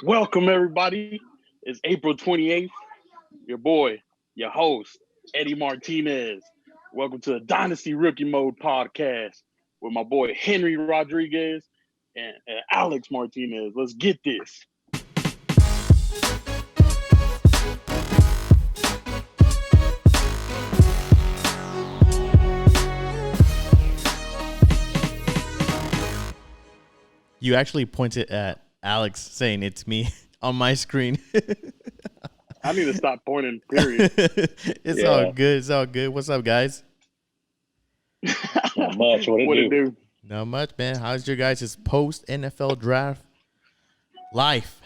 Welcome, everybody. It's April 28th. Your boy, your host, Eddie Martinez. Welcome to the Dynasty Rookie Mode podcast with my boy Henry Rodriguez and Alex Martinez. Let's get this. You actually pointed at Alex saying it's me on my screen. I need to stop pointing, period. It's all good. It's all good. What's up, guys? Not much. What it do? Not much, man. How's your guys' post-NFL draft life?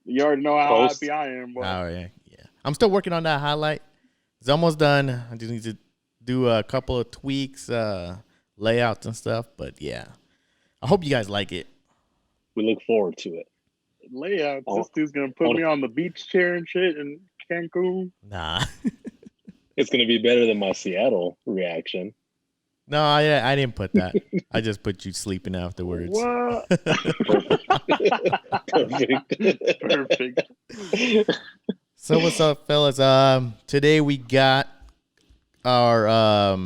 You already know how happy I am, boy. Oh, yeah. I'm still working on that highlight. It's almost done. I just need to do a couple of tweaks, layouts and stuff. But, yeah. I hope you guys like it. We look forward to it. Layouts. This dude's going to put me on the beach chair and shit in Cancun. Nah. It's going to be better than my Seattle reaction. No, I didn't put that. I just put you sleeping afterwards. What? Perfect. So what's up, fellas? Today we got our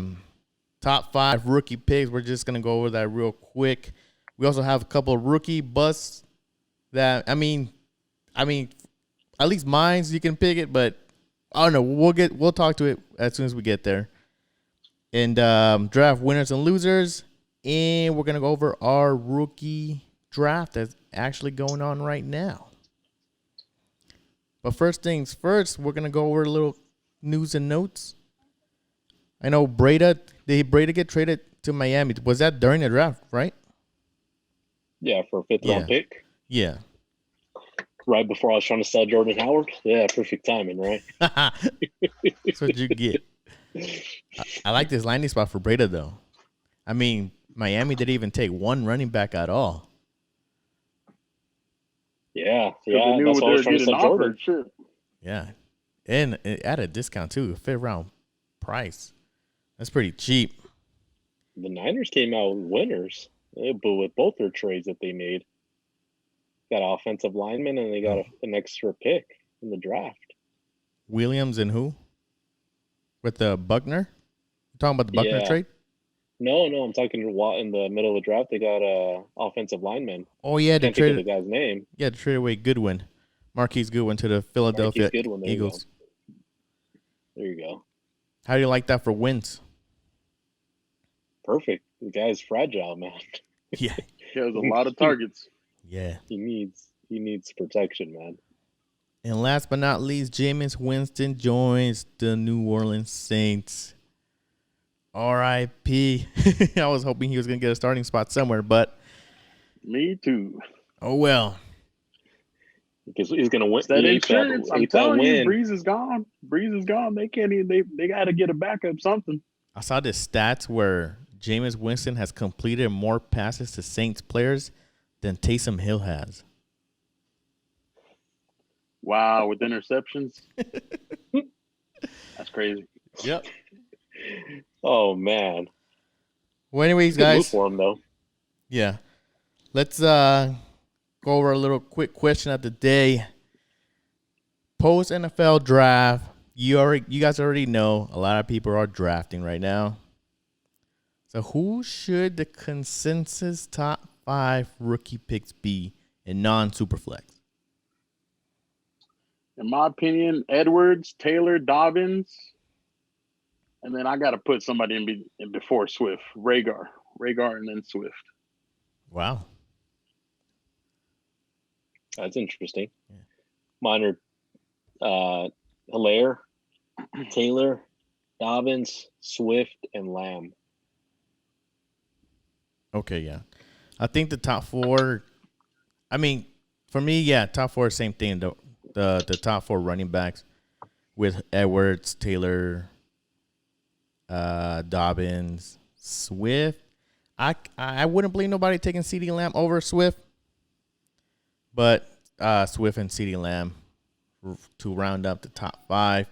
top 5 rookie picks. We're just gonna go over that real quick. We also have a couple of rookie busts that I mean, at least mine's you can pick it, but I don't know. We'll talk to it as soon as we get there. And draft winners and losers, and we're gonna go over our rookie draft that's actually going on right now. But first things first, we're gonna go over a little news and notes. I know did Breda get traded to Miami? Was that during the draft, right? Yeah, for a fifth-round pick. Yeah. Right before I was trying to sell Jordan Howard. Yeah, perfect timing, right? That's what you get. I like this landing spot for Breda, though. I mean, Miami didn't even take one running back at all. Yeah. That's why I was trying to sell Jordan. Sure. Yeah. And at a discount, too. A fifth-round price. That's pretty cheap. The Niners came out winners, but with both their trades that they made. Got an offensive lineman, and they got an extra pick in the draft. Williams and who? With the Buckner? You talking about the Buckner trade? No, I'm talking in the middle of the draft. They got a offensive lineman. Oh, yeah. Can't think of the guy's name. Yeah, to trade away Goodwin. Marquise Goodwin to the Philadelphia Eagles. There you go. How do you like that for wins? Perfect. The guy's fragile, man. Yeah. He has a lot of targets. Yeah. He needs protection, man. And last but not least, Jameis Winston joins the New Orleans Saints. R.I.P. I was hoping he was going to get a starting spot somewhere, but me too. Oh, well. Because he's going to win. That insurance, I'm telling you, Breeze is gone. They can't even, they got to get a backup something. I saw the stats where Jameis Winston has completed more passes to Saints players than Taysom Hill has. Wow, with interceptions? That's crazy. Yep. Oh, man. Well, anyways, guys. Good for him, though. Yeah. Let's go over a little quick question of the day. Post NFL draft. You guys already know a lot of people are drafting right now. So who should the consensus top 5 rookie picks be in non-superflex? In my opinion, Edwards, Taylor, Dobbins, and then I got to put somebody in before Swift. Rhaegar, and then Swift. Wow. That's interesting. Yeah. Mine are Helaire, Taylor, Dobbins, Swift, and Lamb. Okay, yeah. I think the top 4, I mean, for me, yeah, top 4 same thing. The top 4 running backs with Edwards, Taylor, Dobbins, Swift. I wouldn't blame nobody taking CeeDee Lamb over Swift, but Swift and CeeDee Lamb to round up the top 5.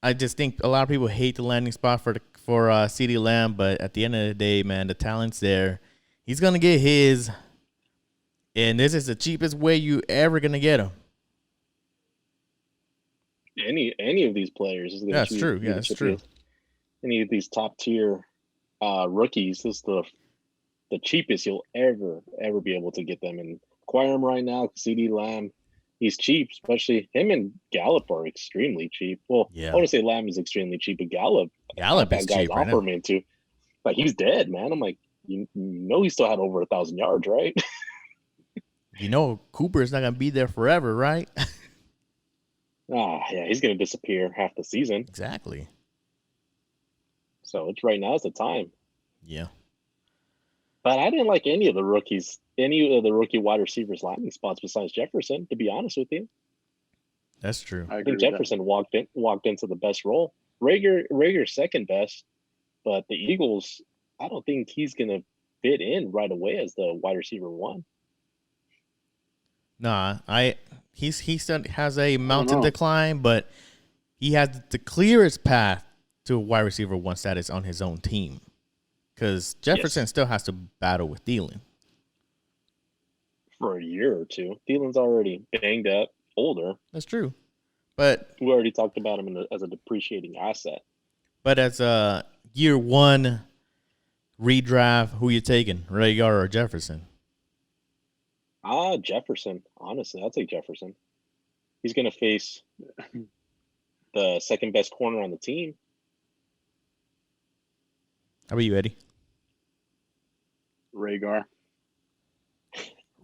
I just think a lot of people hate the landing spot for CeeDee Lamb, but at the end of the day, man, the talent's there. He's gonna get his. And this is the cheapest way you ever gonna get him. Any of these players is going to That's true. Yeah, that's true. Any of these top tier rookies, this is the cheapest you'll ever be able to get them. And acquire him right now. CD Lamb, he's cheap, especially him and Gallup are extremely cheap. Well, Yeah. I want to say Lamb is extremely cheap, but Gallup is cheap right now. into, but he's dead, man. I'm like, you know, he still had over 1,000 yards, right? You know, Cooper's not gonna be there forever, right? Yeah, he's going to disappear half the season. Exactly. So it's right now is the time. Yeah. But I didn't like any of the rookie wide receivers landing spots besides Jefferson, to be honest with you. That's true. I think Jefferson walked into the best role. Rager's second best, but the Eagles, I don't think he's going to fit in right away as the wide receiver one. Nah, he still has a mountain decline, but he has the clearest path to a wide receiver one status on his own team. Because Jefferson still has to battle with Thielen. For a year or two. Thielen's already banged up, older. That's true. But we already talked about him as a depreciating asset. But as a year one redraft, who you taking, Rager or Jefferson? Jefferson. Honestly, I'll take Jefferson. He's going to face the second best corner on the team. How about you, Eddie? Rager.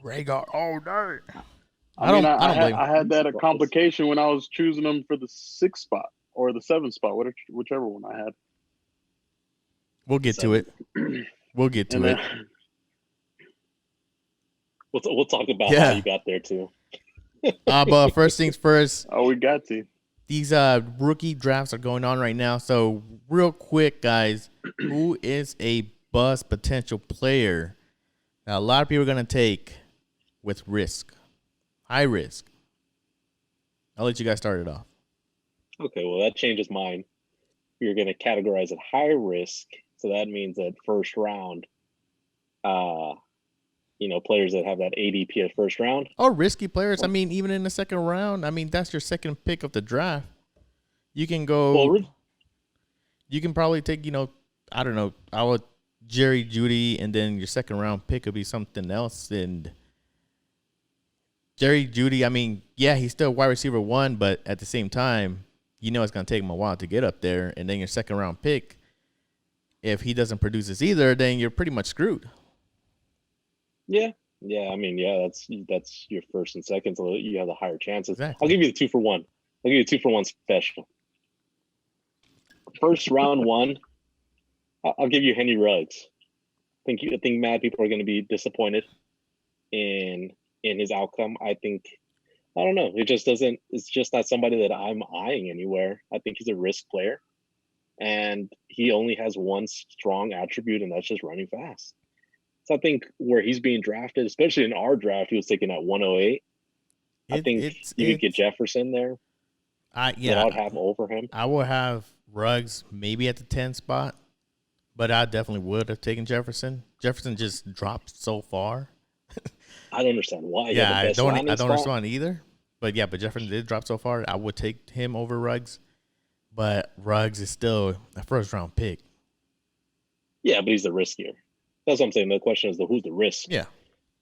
Oh, no. I had that complication when I was choosing them for the 6th spot or the 7th spot, whichever one I had. We'll get to it. We'll get to it. We'll talk about how you got there too. But first things first. Oh, we got to. These rookie drafts are going on right now. So real quick, guys, who is a bust potential player that a lot of people are going to take with risk? High risk. I'll let you guys start it off. Okay, well, that changes mine. You're going to categorize it high risk. So that means that first round, players that have that ADP at first round. Oh, risky players. I mean, even in the second round, that's your second pick of the draft. You can go. You can probably take, I don't know, Jerry Jeudy, and then your second round pick could be something else. And Jerry Jeudy, he's still wide receiver one, but at the same time, it's going to take him a while to get up there. And then your second round pick, if he doesn't produce this either, then you're pretty much screwed. Yeah. That's your first and second, so you have the higher chances. Exactly. I'll give you the 2-for-1. I'll give you a 2-for-1 special. First round one, I'll give you Henry Ruggs. I think mad people are going to be disappointed in his outcome. I don't know. It's just not somebody that I'm eyeing anywhere. I think he's a risk player, and he only has one strong attribute, and that's just running fast. So I think where he's being drafted, especially in our draft, he was taken at 108. I think you could get Jefferson there. I would have over him. I will have Ruggs maybe at the 10 spot, but I definitely would have taken Jefferson. Jefferson just dropped so far. I don't understand why. I don't understand either. But Jefferson did drop so far. I would take him over Ruggs, but Ruggs is still a first round pick. Yeah, but he's the riskier. That's what I'm saying. The question is who's the risk? Yeah.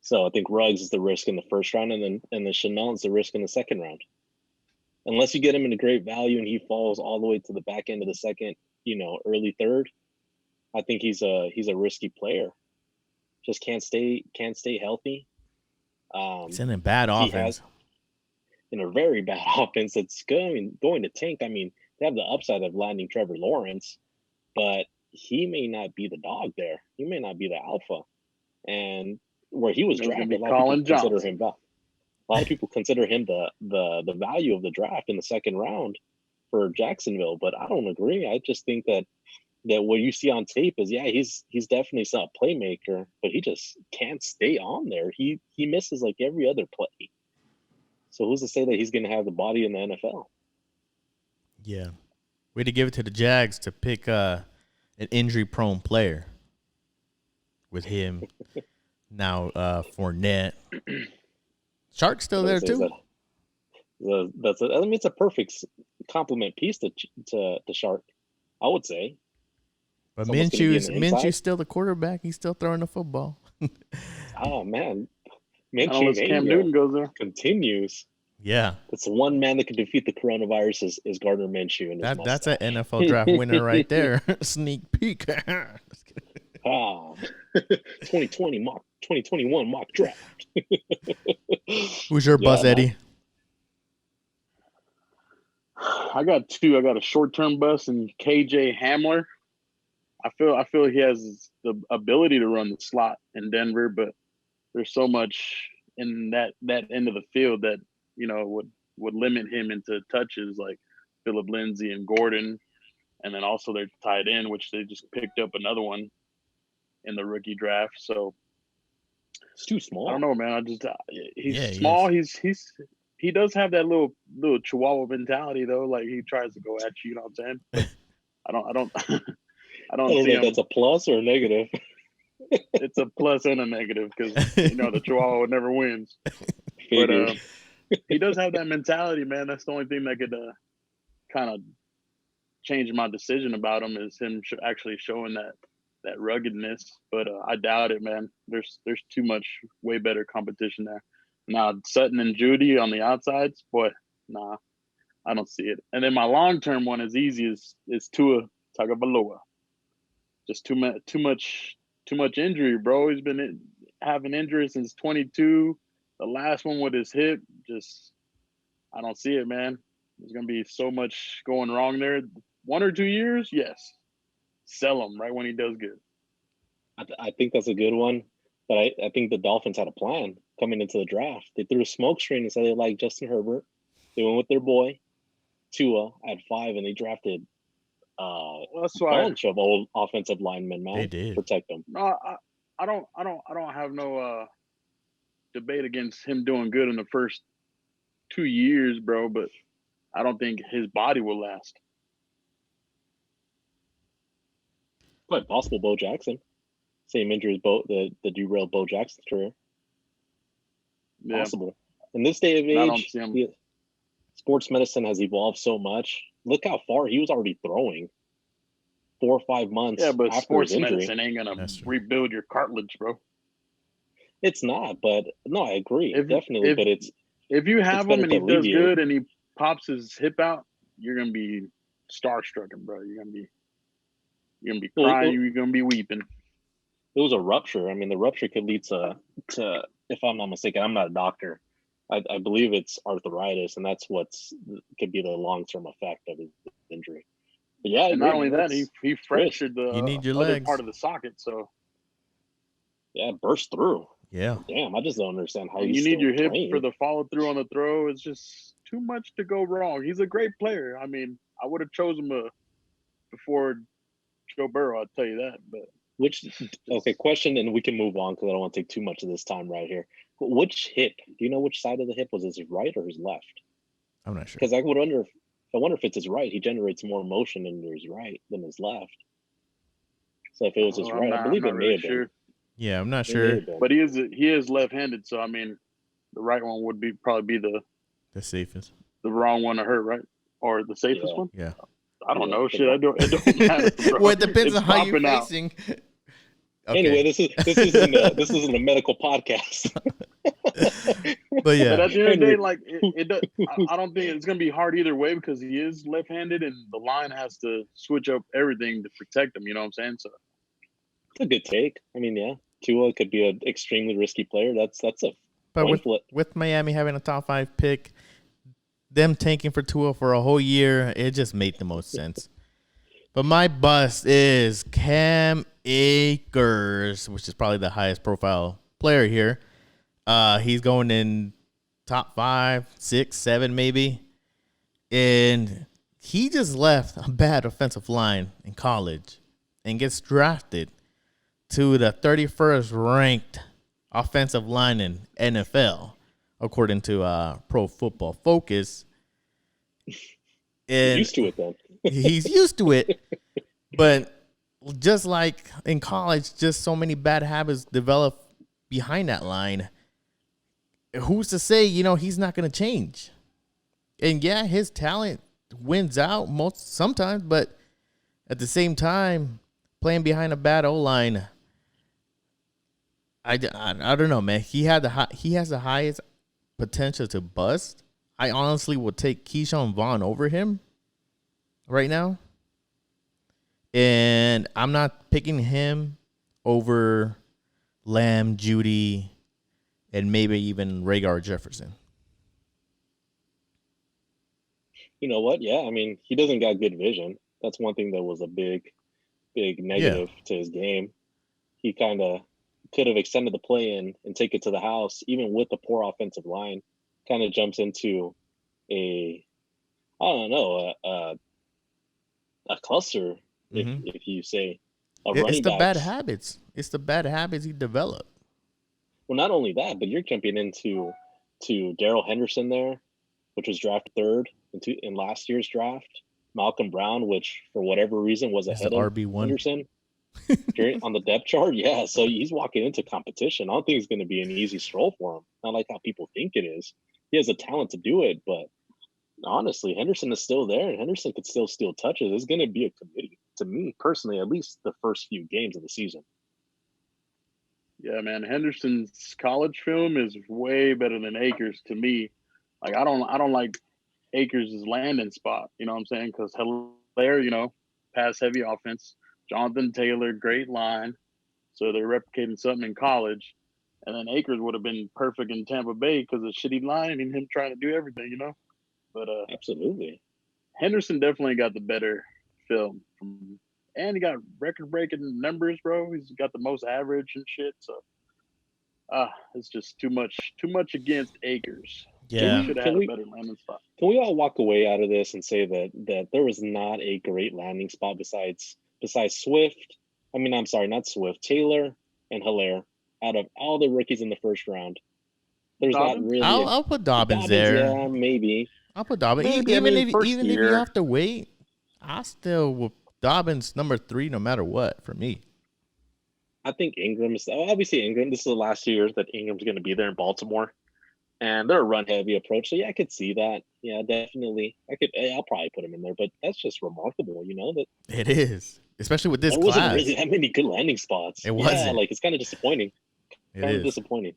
So I think Ruggs is the risk in the first round, and then Chanel is the risk in the second round. Unless you get him in a great value and he falls all the way to the back end of the second, early third, I think he's a risky player. Just can't stay healthy. He's in a bad offense. In a very bad offense that's going to tank. They have the upside of landing Trevor Lawrence, but he may not be the dog there. He may not be the alpha. And where he was drafted, a lot of people consider him the value of the draft in the second round for Jacksonville, but I don't agree. I just think that what you see on tape is, he's definitely a playmaker, but he just can't stay on there. He misses like every other play. So who's to say that he's going to have the body in the NFL? Yeah. Way to give it to the Jags to pick an injury-prone player with him. Now, Fournette, Shark's still there too. It's a perfect complement piece to Shark, I would say. But Minshew's still the quarterback. He's still throwing the football. Oh man, Unless Cam Newton goes there, continues. Yeah, it's one man that can defeat the coronavirus is Gardner Minshew. And that's an NFL draft winner right there. Sneak peek. 2021 mock draft. Who's your buzz, Eddie? I got two. I got a short-term bust and KJ Hamler. I feel he has the ability to run the slot in Denver, but there's so much in that end of the field that would limit him into touches like Phillip Lindsay and Gordon, and then also their tight end, which they just picked up another one in the rookie draft. So it's too small. I don't know, man. He's small. He does have that little Chihuahua mentality though. Like he tries to go at you. You know what I'm saying? I don't I don't see know if that's a plus or a negative. It's a plus and a negative because the Chihuahua never wins. But he does have that mentality, man. That's the only thing that could kind of change my decision about him is him actually showing that ruggedness. But I doubt it, man. There's too much way better competition there. Now Sutton and Judy on the outsides, boy, nah, I don't see it. And then my long-term one is easy is Tua Tagovailoa. Just too much injury, bro. He's been having injuries since 22. The last one with his hip, I don't see it, man. There's gonna be so much going wrong there. 1 or 2 years, yes. Sell him right when he does good. I think that's a good one, but I think the Dolphins had a plan coming into the draft. They threw a smoke screen and said they liked Justin Herbert. They went with their boy Tua at 5, and they drafted a bunch of old offensive linemen, man. They did protect them. No, I don't have no debate against him doing good in the first 2 years, bro. But I don't think his body will last. Quite possible. Bo Jackson, same injury as the derailed Bo Jackson's career. Yeah. Possible. In this day of age, sports medicine has evolved so much. Look how far he was already throwing 4 or 5 months. Yeah, but after sports his injury. medicine ain't gonna rebuild your cartilage, bro. It's not, but no, I agree. Definitely, but if you have him and he does good and he pops his hip out, you're gonna be starstruck, bro. You're gonna be crying. You're gonna be weeping. It was a rupture. I mean, the rupture could lead to if I'm not mistaken, I'm not a doctor. I believe it's arthritis, and that's could be the long-term effect of his injury. But yeah, and not only that, he fractured the other legs. Part of the socket. So yeah, burst through. Yeah. Damn, I just don't understand how you need your hip for the follow through on the throw. It's just too much to go wrong. He's a great player. I mean, I would have chosen him before Joe Burrow. I'll tell you that. But question, and we can move on because I don't want to take too much of this time right here. Which hip? Do you know which side of the hip was his right or his left? I'm not sure. Because I wonder if it's his right. He generates more motion in his right than his left. So if it was his right, I believe it may have been. Yeah, I'm not sure. But he is left-handed, so I mean, the right one would probably be the safest. The wrong one to hurt, right? Or the safest one? Yeah. I don't know. Shit, it don't matter. Well, it depends on how you're facing. Okay. Anyway, this isn't a medical podcast. But yeah, but at the end of the day, like I don't think it's gonna be hard either way because he is left-handed, and the line has to switch up everything to protect him. You know what I'm saying? So it's a good take. I mean, yeah, Tua could be an extremely risky player. That's a but with Miami having a top 5 pick, them tanking for Tua for a whole year, it just made the most sense. But my bust is Cam Akers, which is probably the highest profile player here. He's going in top 5, 6, 7 maybe. And he just left a bad offensive line in college and gets drafted to the 31st ranked offensive line in NFL, according to Pro Football Focus. And used to it then. He's used to it. But just like in college, just so many bad habits develop behind that line. who's to say, he's not going to change? And yeah, his talent wins out sometimes, but at the same time, playing behind a bad O-line, I don't know, man. He has the highest potential to bust. I honestly would take Keyshawn Vaughn over him right now. And I'm not picking him over Lamb, Judy, and maybe even Rhaegar Jefferson. You know what? Yeah, I mean, he doesn't got good vision. That's one thing that was a big negative to his game. He kind of could have extended the play and take it to the house, even with the poor offensive line. Kind of jumps into a cluster, if you say, of running backs. It's the bad habits. It's the bad habits he developed. Well, not only that, but you're jumping into Darrell Henderson there, which was drafted third in last year's draft. Malcolm Brown, which for whatever reason was ahead of RB1. Henderson on the depth chart. Yeah, so he's walking into competition. I don't think it's going to be an easy stroll for him. Not like how people think it is. He has a talent to do it, but honestly, Henderson is still there, and Henderson could still steal touches. It's going to be a committee, to me personally, at least the first few games of the season. Yeah, man, Henderson's college film is way better than Akers to me. Like, I don't like Akers' landing spot. You know what I'm saying? Because Helaire, pass heavy offense. Jonathan Taylor, great line. So they're replicating something in college. And then Akers would have been perfect in Tampa Bay because of shitty line and him trying to do everything, But absolutely, Henderson definitely got the better film, and he got record-breaking numbers, bro. He's got the most average and shit. So, it's just too much against Akers. Yeah, should have had a better landing spot. Can we all walk away out of this and say that there was not a great landing spot besides Swift? I mean, I'm sorry, not Swift, Taylor and Helaire. Out of all the rookies in the first round, there's Dobbins? not really. I'll put Dobbins there. Yeah, maybe. I'll put Dobbins. Even if you have to wait, I still will Dobbins number 3 no matter what for me. I think obviously Ingram. This is the last 2 years that Ingram's going to be there in Baltimore, and they're a run heavy approach. So yeah, I could see that. Yeah, definitely. I'll probably put him in there, but that's just remarkable, that it is, especially with this class. There wasn't really that many good landing spots. It wasn't. Yeah, like it's kind of disappointing. Disappointing.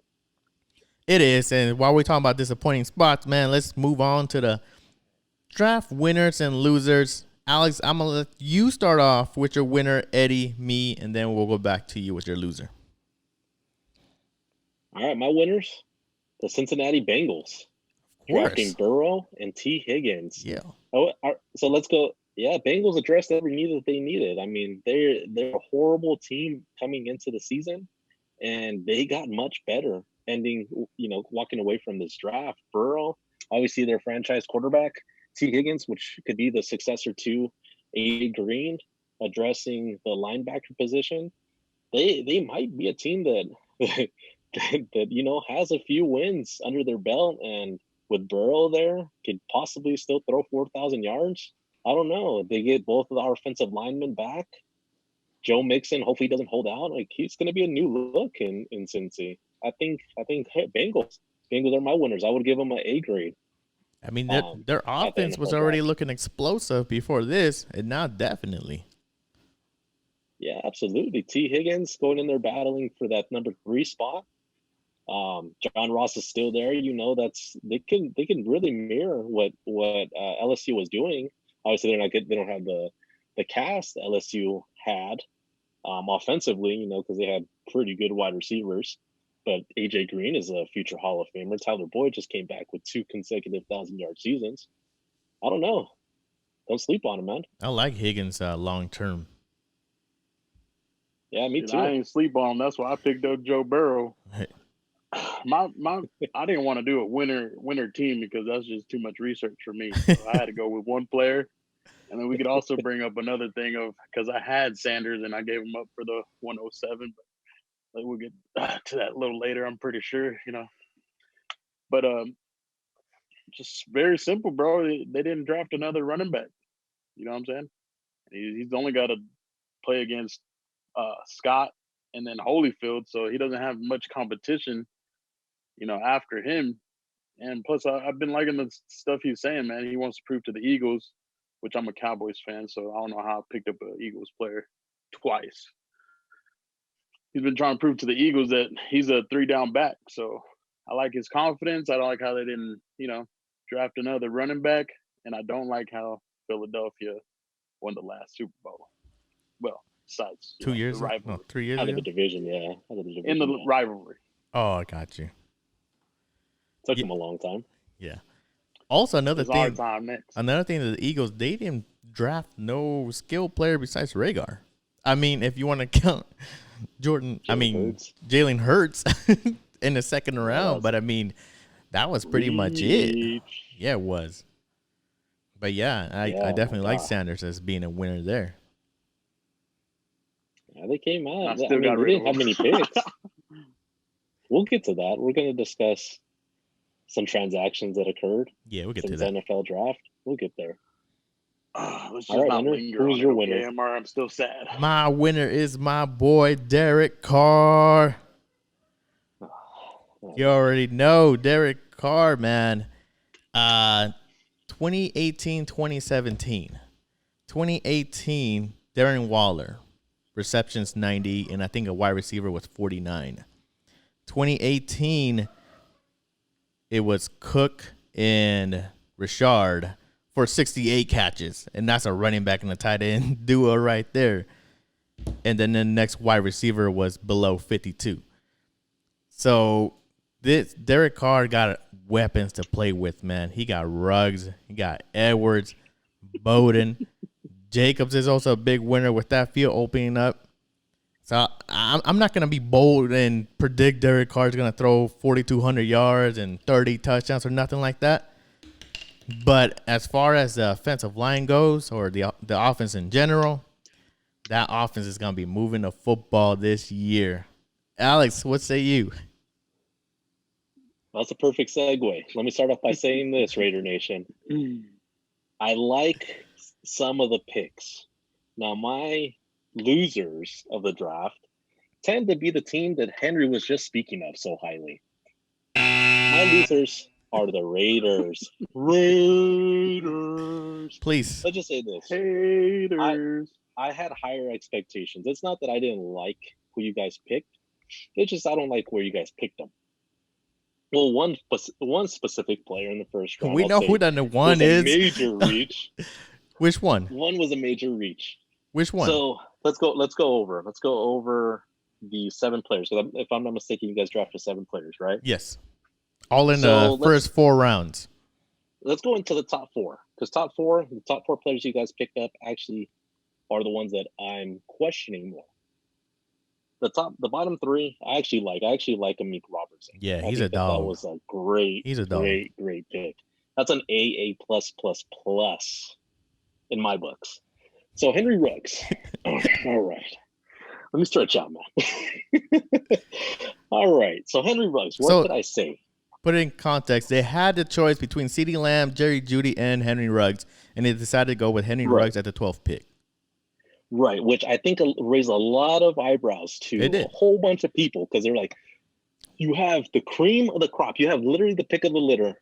It is, and while we're talking about disappointing spots, man, let's move on to the draft winners and losers. Alex, I'm going to let you start off with your winner, Eddie, me, and then we'll go back to you with your loser. All right, my winners, the Cincinnati Bengals. Drafting Burrow and T. Higgins. Yeah. So let's go. Yeah, Bengals addressed every need that they needed. I mean, they're a horrible team coming into the season, and they got much better walking away from this draft. Burrow, obviously their franchise quarterback. T. Higgins, which could be the successor to A. Green, addressing the linebacker position. They might be a team that has a few wins under their belt, and with Burrow there, could possibly still throw 4,000 yards. I don't know. They get both of our offensive linemen back. Joe Mixon, hopefully he doesn't hold out. Like, he's going to be a new look in Cincy. I think Bengals are my winners. I would give them an A grade. I mean, their offense was already looking explosive before this, and now definitely. Yeah, absolutely. T. Higgins going in there battling for that number 3 spot. John Ross is still there. They can really mirror what LSU was doing. Obviously, they're not good. They don't have the cast LSU had offensively, because they had pretty good wide receivers. But AJ Green is a future Hall of Famer. Tyler Boyd just came back with 2 consecutive 1,000-yard seasons. I don't know. Don't sleep on him, man. I like Higgins long term. Yeah, me too. I ain't sleep on him. That's why I picked up Joe Burrow. I didn't want to do a winner team because that's just too much research for me. So I had to go with one player, and then we could also bring up another thing of because I had Sanders and I gave him up for the 107, but we'll get to that a little later. I'm pretty sure, But just very simple, bro. They didn't draft another running back. You know what I'm saying? He's only got to play against Scott and then Holyfield, so he doesn't have much competition. after him. And plus, I've been liking the stuff he's saying, man. He wants to prove to the Eagles, which I'm a Cowboys fan, so I don't know how I picked up an Eagles player twice. He's been trying to prove to the Eagles that he's a 3-down back. So I like his confidence. I don't like how they didn't, draft another running back. And I don't like how Philadelphia won the last Super Bowl. Well, besides 2 years, the rivalry. no, 3 years Out of ago. the division, yeah. In the rivalry. Oh, I got you. Took him a long time. Yeah. Also, another It's our thing. time next. Another thing that the Eagles, they didn't draft no skill player besides Rhaegar. I mean, if you want to count Jalen Hurts in the second round, but I mean, that was pretty much it. Yeah, it was. But yeah, I definitely like Sanders as being a winner there. Yeah, they came out. We didn't have many picks. We'll get to that. We're going to discuss some transactions that occurred. Yeah, we'll get to since that. NFL draft. We'll get there. Let's just not linger on Who's it, your okay, winner? MR? I'm still sad. My winner is my boy Derek Carr. You already know Derek Carr, man. 2018, 2017. 2018, Darren Waller. Receptions 90, and I think a wide receiver was 49. 2018, it was Cook and Richard for 68 catches, and that's a running back and a tight end duo right there. And then the next wide receiver was below 52. So this Derek Carr got weapons to play with, man. He got Ruggs, he got Edwards, Bowden. Jacobs is also a big winner with that field opening up. So I'm not going to be bold and predict Derek Carr is going to throw 4,200 yards and 30 touchdowns or nothing like that. But as far as the offensive line goes, or the offense in general, that offense is going to be moving the football this year. Alex, what say you? That's a perfect segue. Let me start off by saying this, Raider Nation. I like some of the picks. Now, my losers of the draft tend to be the team that Henry was just speaking of so highly. My losers are the Raiders. Raiders. Please. Let's just say this. Haters. I had higher expectations. It's not that I didn't like who you guys picked. It's just I don't like where you guys picked them. Well, one specific player in the first round. We know who the one is. Major reach. Which one? One was a major reach. Which one? So let's go over the 7 players. So if I'm not mistaken, you guys drafted 7 players, right? Yes. All in the first 4 rounds. Let's go into the top 4. Because the top 4 players you guys picked up actually are the ones that I'm questioning more. The bottom 3, I actually like Amik Robertson. Yeah, he's a dog. That was a great pick. That's an AA+++ in my books. So Henry Ruggs. All right. Let me stretch out, man. All right. So Henry Ruggs, what did I say? Put it in context. They had the choice between CeeDee Lamb, Jerry Jeudy, and Henry Ruggs, and they decided to go with Henry Ruggs at the 12th pick. Right, which I think raised a lot of eyebrows to a whole bunch of people because they're like, you have the cream of the crop. You have literally the pick of the litter,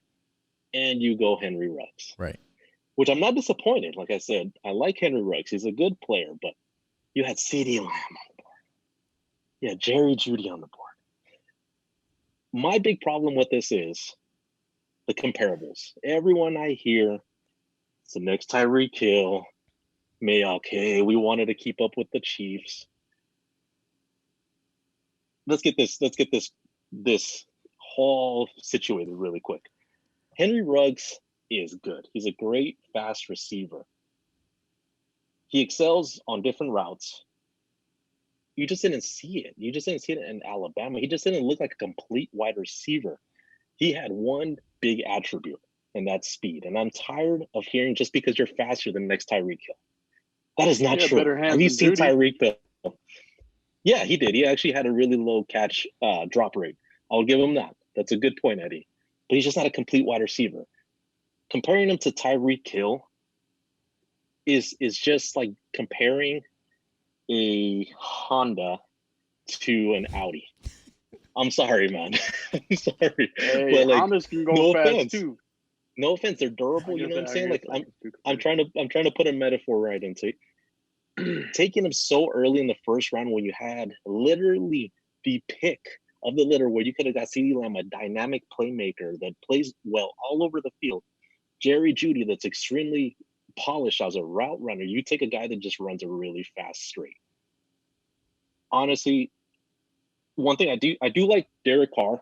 and you go Henry Ruggs. Right. Which I'm not disappointed. Like I said, I like Henry Ruggs. He's a good player, but you had CeeDee Lamb on the board. Yeah, Jerry Jeudy on the board. My big problem with this is the comparables. Everyone I hear, it's the next Tyreek Hill. Okay, we wanted to keep up with the Chiefs. Let's get this whole situated really quick. Henry Ruggs is good. He's a great fast receiver. He excels on different routes. You just didn't see it. You just didn't see it in Alabama. He just didn't look like a complete wide receiver. He had one big attribute, and that's speed. And I'm tired of hearing just because you're faster than the next Tyreek Hill. That is not true. Have you seen Tyreek Hill? Yeah, he did. He actually had a really low catch drop rate. I'll give him that. That's a good point, Eddie. But he's just not a complete wide receiver. Comparing him to Tyreek Hill is just like comparing a Honda to an Audi. I'm sorry, man. I'm sorry. Hey, But like, Hondas can go no fast offense. too. No offense, they're durable. You know what I'm saying? Like, I'm trying to put a metaphor right into it. Taking them so early in the first round when you had literally the pick of the litter where you could have got CeeDee Lamb, a dynamic playmaker that plays well all over the field. Jerry Jeudy, that's extremely polished as a route runner. You take a guy that just runs a really fast straight. Honestly, one thing I do like Derek Carr,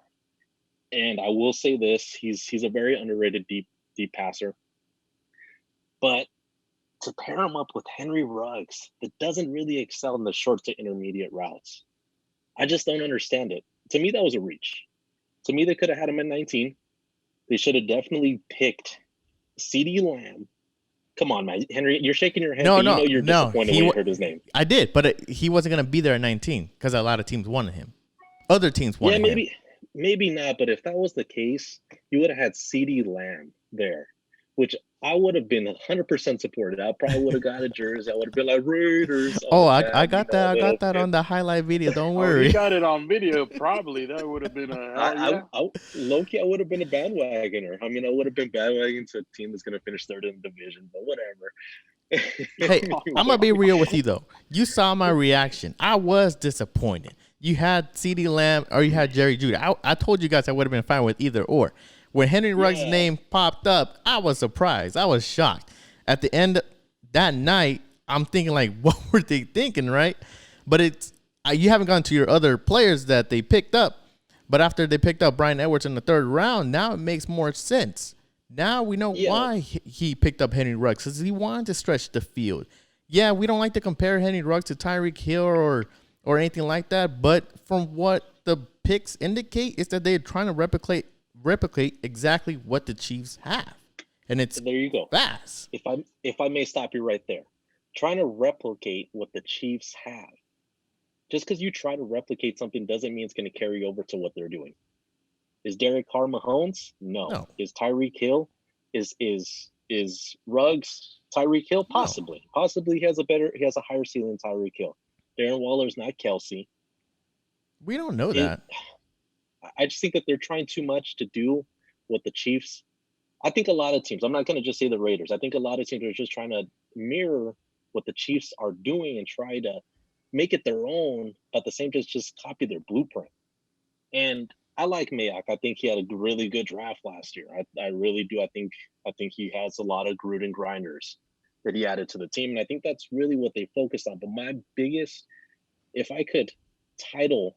and I will say this: he's a very underrated deep passer. But to pair him up with Henry Ruggs, that doesn't really excel in the short to intermediate routes, I just don't understand it. To me, that was a reach. To me, they could have had him at 19. They should have definitely picked CeeDee Lamb. Come on, man. Henry, you're shaking your head. No, but you know you're disappointed when you heard his name. I did, but he wasn't going to be there at 19 because a lot of teams wanted him. Other teams wanted him. Maybe not. But if that was the case, you would have had CeeDee Lamb there, which I would have been 100% supported. I probably would have got a jersey. I would have been like Raiders. I got that. I got that on the highlight video. Don't worry. You got it on video. Probably that would have been a low-key, I would have been a bandwagoner. I mean, I would have been bandwagoning to a team that's going to finish third in the division, but whatever. Hey, I'm gonna be real with you though. You saw my reaction. I was disappointed. You had CeeDee Lamb or you had Jerry Jeudy. I told you guys I would have been fine with either or. When Henry Ruggs' name popped up, I was surprised. I was shocked. At the end of that night, I'm thinking like, what were they thinking, right? But it's you haven't gone to your other players that they picked up. But after they picked up Bryan Edwards in the third round, now it makes more sense. Now we know why he picked up Henry Ruggs, because he wanted to stretch the field. Yeah, we don't like to compare Henry Ruggs to Tyreek Hill or anything like that, but from what the picks indicate is that they're trying to replicate exactly what the Chiefs have. And it's there you go. Fast. If I may stop you right there. Trying to replicate what the Chiefs have. Just because you try to replicate something doesn't mean it's going to carry over to what they're doing. Is Derek Carr Mahomes? No. Is Tyreek Hill? Is Ruggs Tyreek Hill? Possibly. No. Possibly he has a higher ceiling than Tyreek Hill. Darren Waller's not Kelsey. We don't know that. I just think that they're trying too much to do what the Chiefs. I think a lot of teams, I'm not going to just say the Raiders. I think a lot of teams are just trying to mirror what the Chiefs are doing and try to make it their own, but at the same time, just copy their blueprint. And I like Mayock. I think he had a really good draft last year. I really do. I think he has a lot of Gruden grinders that he added to the team. And I think that's really what they focused on. But my biggest, if I could title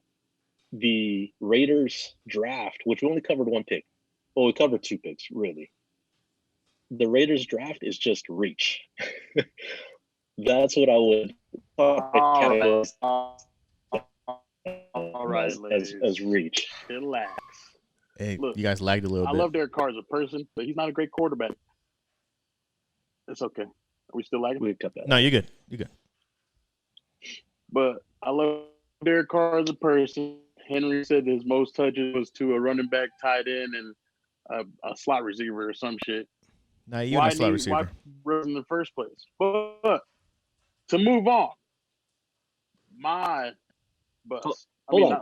the Raiders draft, which we only covered one pick. Well, we covered two picks, really. The Raiders draft is just reach. That's what I would all right, as reach. Relax. Hey, look, you guys lagged a little bit. I love Derek Carr as a person, but he's not a great quarterback. It's okay. Are we still lagging? We cut that. No, you're good. You're good. But I love Derek Carr as a person. Henry said his most touches was to a running back, tight end, and a slot receiver or some shit. Nah, you're a slot receiver. Why in the first place? But to move on, my bus. Hold on,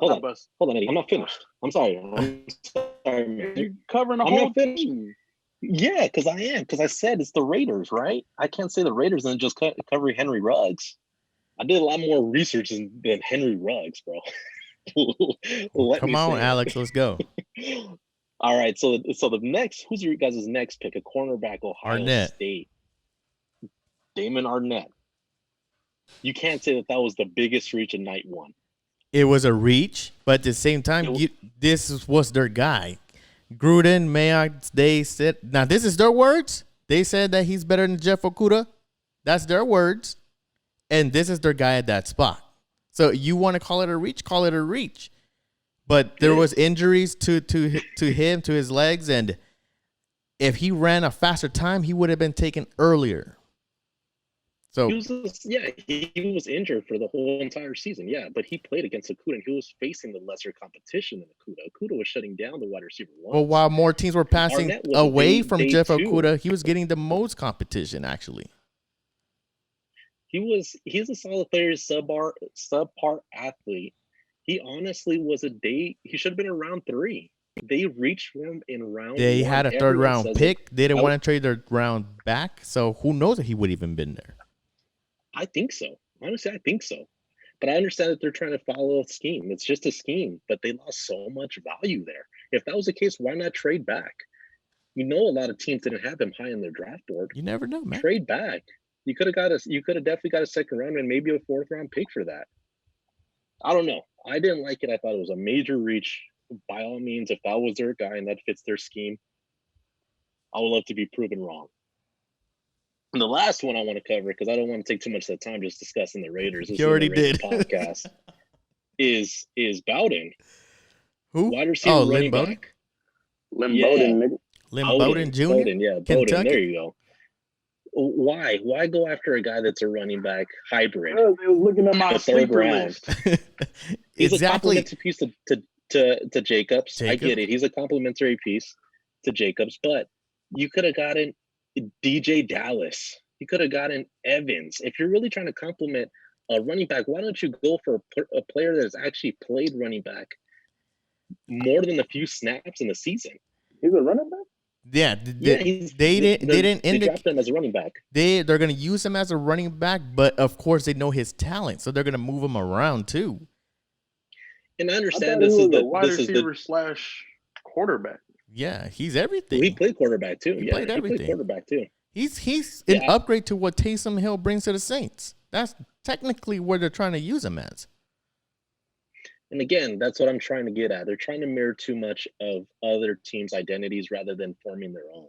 Eddie. I'm not finished. I'm sorry, man. You're covering the whole thing. Yeah, because I am. Because I said it's the Raiders, right? I can't say the Raiders and just cover Henry Ruggs. I did a lot more research than Henry Ruggs, bro. Come on, Alex. Let's go. All right. So the next, who's your guys' next pick? A cornerback, Ohio State. Damon Arnett. You can't say that was the biggest reach in night one. It was a reach, but at the same time, this was their guy. Gruden, Mayock, they said, now this is their words. They said that he's better than Jeff Okudah. That's their words. And this is their guy at that spot. So you want to call it a reach, call it a reach. But there was injuries to him, to his legs, and if he ran a faster time, he would have been taken earlier. So he was injured for the whole entire season. Yeah, but he played against Okudah, and he was facing the lesser competition than Okudah. Okudah was shutting down the wide receiver one. Well, while more teams were passing away from Jeff Okudah, he was getting the most competition, actually. He's a solid player, subpar athlete. He honestly was he should have been in round 3. They reached for him in round 1. They had a third round pick. They didn't I- want to trade their round back. So who knows if he would even been there. I think so. Honestly, I think so. But I understand that they're trying to follow a scheme. It's just a scheme, but they lost so much value there. If that was the case, why not trade back? You know, a lot of teams didn't have him high on their draft board. You never know, man. Trade back. You could have definitely got a second round and maybe a 4th round pick for that. I don't know. I didn't like it. I thought it was a major reach. By all means, if that was their guy and that fits their scheme, I would love to be proven wrong. And the last one I want to cover, because I don't want to take too much of the time just discussing the Raiders. You already did. Podcast is Bowden. Who? Wide receiver, oh, running Lynn Bowden? back. Lynn Yeah. Bowden, nigga. Lynn Bowden Jr.? Bowden, yeah, Kentucky? Bowden. There you go. Why? Why go after a guy that's a running back hybrid? They was looking at my The third sleeper round. list. He's a Exactly. complimentary piece to Jacobs. I get it. He's a complimentary piece to Jacobs, but you could have gotten DJ Dallas. You could have gotten Evans. If you're really trying to compliment a running back, why don't you go for a player that has actually played running back more than a few snaps in the season? He's a running back? Yeah, they didn't draft him as a running back. They're going to use him as a running back, but of course they know his talent, so they're going to move him around too. And I I understand thought this he is was a the wide this is receiver the / quarterback. Yeah, he's everything. he played quarterback too. He Yeah, played he everything. played quarterback too. He's an Yeah. upgrade to what Taysom Hill brings to the Saints. That's technically where they're trying to use him as. And again, that's what I'm trying to get at. They're trying to mirror too much of other teams' identities rather than forming their own.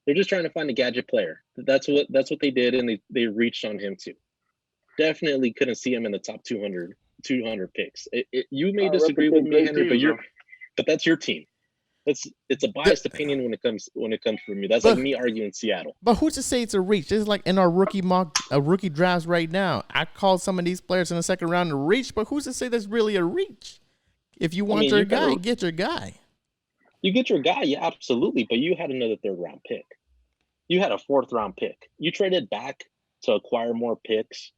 They're just trying to find a gadget player. That's what they did, and they reached on him too. Definitely couldn't see him in the top 200 picks. You may disagree with me, Henry, but that's your team. It's a biased opinion when it comes from you. That's like me arguing Seattle. But who's to say it's a reach? This is like in our rookie drafts right now. I called some of these players in the second round a reach, but who's to say that's really a reach? If you want your guy, get your guy. You get your guy, yeah, absolutely. But you had another 3rd round pick. You had a 4th round pick. You traded back to acquire more picks.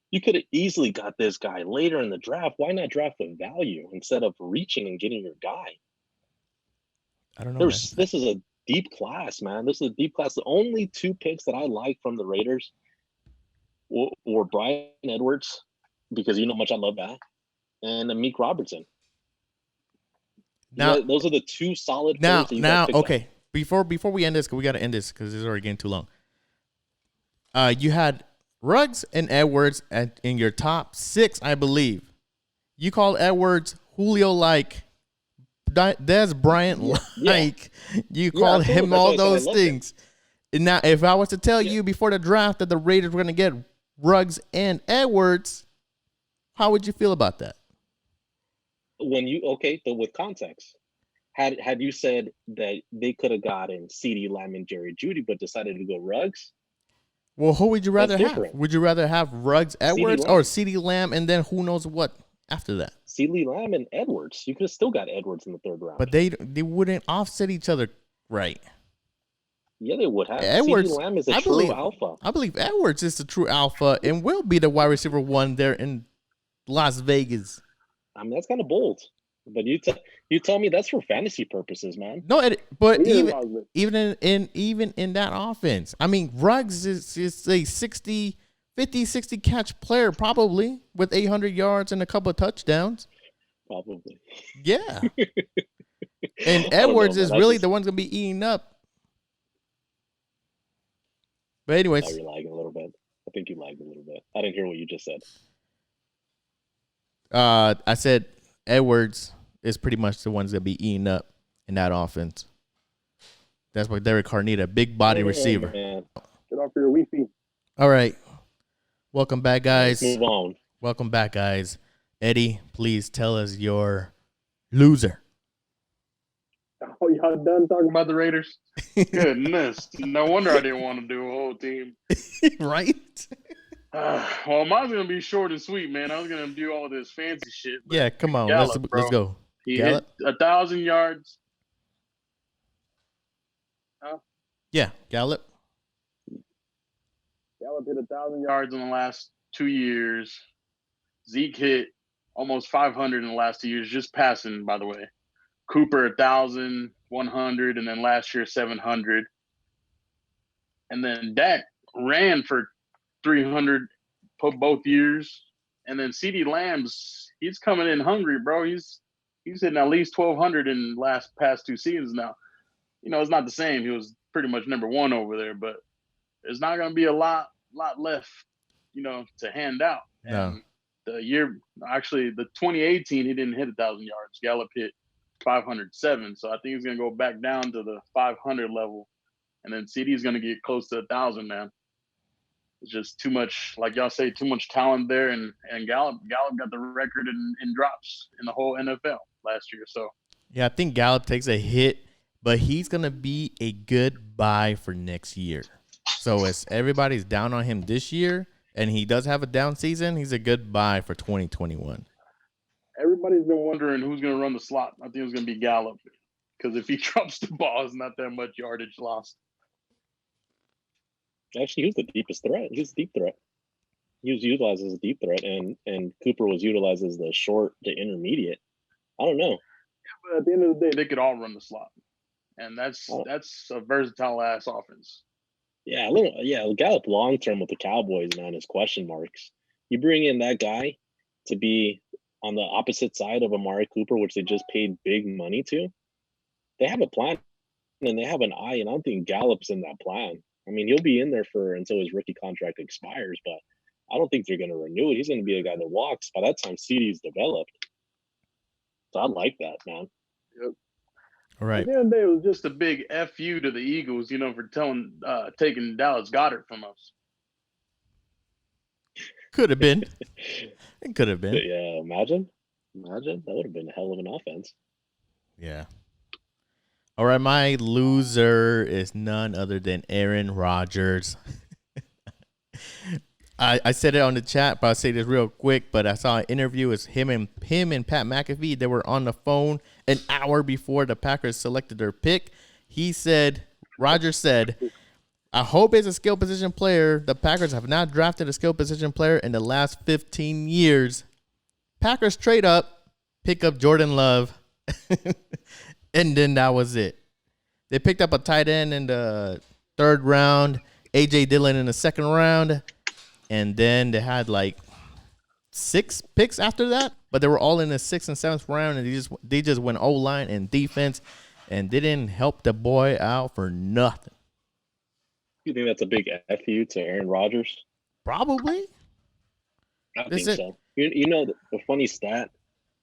You could have easily got this guy later in the draft. Why not draft with value instead of reaching and getting your guy? I don't know. This is a deep class, man. This is a deep class. The only 2 picks that I like from the Raiders were Brian Edwards, because you know how much I love that, and Amik Robertson. Now, those are the 2 solid now, players that you guys picked okay. up. Before we end this, because we got to end this because it's already getting too long. You had Ruggs and Edwards in your top 6, I believe. You call Edwards Julio-like, Des Bryant-like. You called him all those things. And now, if I was to tell you before the draft that the Raiders were going to get Ruggs and Edwards, how would you feel about that? But with context, had you said that they could have gotten CeeDee Lamb and Jerry Jeudy, but decided to go Ruggs? Well, who would you rather have? Different. Would you rather have Ruggs, Edwards, or CeeDee Lamb, and then who knows what after that? CeeDee Lamb and Edwards. You could have still got Edwards in the 3rd round. But they wouldn't offset each other, right? Yeah, they would have. Edwards, CeeDee Lamb is a true alpha. I believe Edwards is the true alpha and will be the wide receiver 1 there in Las Vegas. I mean, that's kind of bold. But you tell me that's for fantasy purposes, man. No, but even in that offense, I mean, Ruggs is a 50, 60 catch player probably with 800 yards and a couple of touchdowns. Probably. Yeah. And Edwards is really the one going to be eating up. But anyways. Oh, you're lagging a little bit. I think you lagged a little bit. I didn't hear what you just said. I said Edwards is pretty much the one's going to be eating up in that offense. That's what Derek Carr need, a big body receiver. Man. Get off your Wi-Fi. All right. Welcome back, guys. Let's move on. Welcome back, guys. Eddie, please tell us your loser. Oh, y'all done talking about the Raiders? Goodness. No wonder I didn't want to do a whole team. Right? Well, mine's going to be short and sweet, man. I was going to do all this fancy shit. Yeah, come on. Gallup, Let's go. He Gallup? hit 1,000 yards. Yeah, Gallup. Gallup hit 1,000 yards in the last 2 years. Zeke hit almost 500 in the last 2 years, just passing, by the way. Cooper 1,100, and then last year 700. And then Dak ran for 300 both years. And then CeeDee Lamb's, he's coming in hungry, bro. He's hitting at least 1,200 in past 2 seasons now. It's not the same. He was pretty much number one over there, but there's not going to be a lot left, to hand out. No. And the 2018, he didn't hit 1,000 yards. Gallup hit 507. So I think he's going to go back down to the 500 level. And then CD's going to get close to 1,000, man. It's just too much, like y'all say, too much talent there. And Gallup got the record in drops in the whole NFL last year. So yeah, I think Gallup takes a hit, but he's going to be a good buy for next year. So as everybody's down on him this year, and he does have a down season, he's a good buy for 2021. Everybody's been wondering who's going to run the slot. I think it's going to be Gallup, because if he drops the ball, it's not that much yardage lost. Actually, he was the deepest threat. He was a deep threat. He was utilized as a deep threat, and Cooper was utilized as the short to intermediate. I don't know. But at the end of the day, they could all run the slot, and that's a versatile ass offense. Yeah, Gallup long term with the Cowboys, man, is question marks. You bring in that guy to be on the opposite side of Amari Cooper, which they just paid big money to. They have a plan and they have an eye, and I don't think Gallup's in that plan. I mean, he'll be in there until his rookie contract expires, but I don't think they're going to renew it. He's going to be a guy that walks. By that time, CD's developed. So I like that, man. Yep. All right. At the end of the day, it was just a big FU to the Eagles, for taking Dallas Goedert from us. Could have been. It could have been. Yeah, imagine. That would have been a hell of an offense. Yeah. All right, my loser is none other than Aaron Rodgers. I said it on the chat, but I'll say this real quick. But I saw an interview with him and Pat McAfee. They were on the phone an hour before the Packers selected their pick. Rodgers said, I hope it's a skill position player. The Packers have not drafted a skill position player in the last 15 years. Packers trade up, pick up Jordan Love, and then that was it. They picked up a tight end in the 3rd round, A.J. Dillon in the 2nd round, and then they had like 6 picks after that, but they were all in the 6th and 7th round, and they just went O-line and defense, and didn't help the boy out for nothing. You think that's a big FU to Aaron Rodgers? Probably. I think so. The funny stat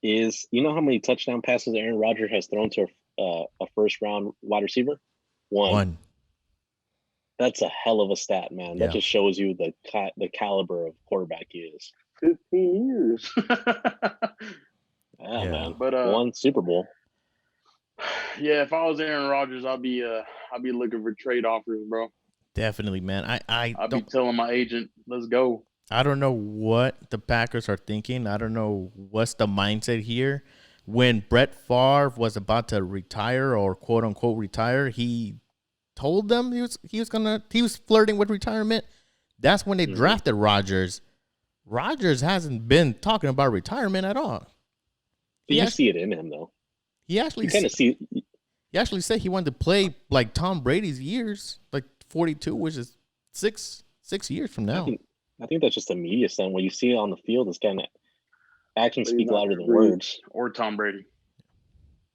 is, how many touchdown passes Aaron Rodgers has thrown to a first-round wide receiver? One. That's a hell of a stat, man. Yeah. That just shows you the caliber of quarterback he is. 15 years. Yeah, man. But 1 Super Bowl. Yeah, if I was Aaron Rodgers, I'd be looking for trade offers, bro. Definitely, man. I'd be telling my agent, let's go. I don't know what the Packers are thinking. I don't know what's the mindset here. When Brett Favre was about to retire, or quote unquote retire, he told them he was flirting with retirement. That's when they drafted Rodgers. Rodgers hasn't been talking about retirement at all. You see it in him, though. He actually said he wanted to play like Tom Brady's years, like 42, which is six years from now. I think that's just a media stunt. What you see on the field is kind of actions speak louder than words. Or Tom Brady.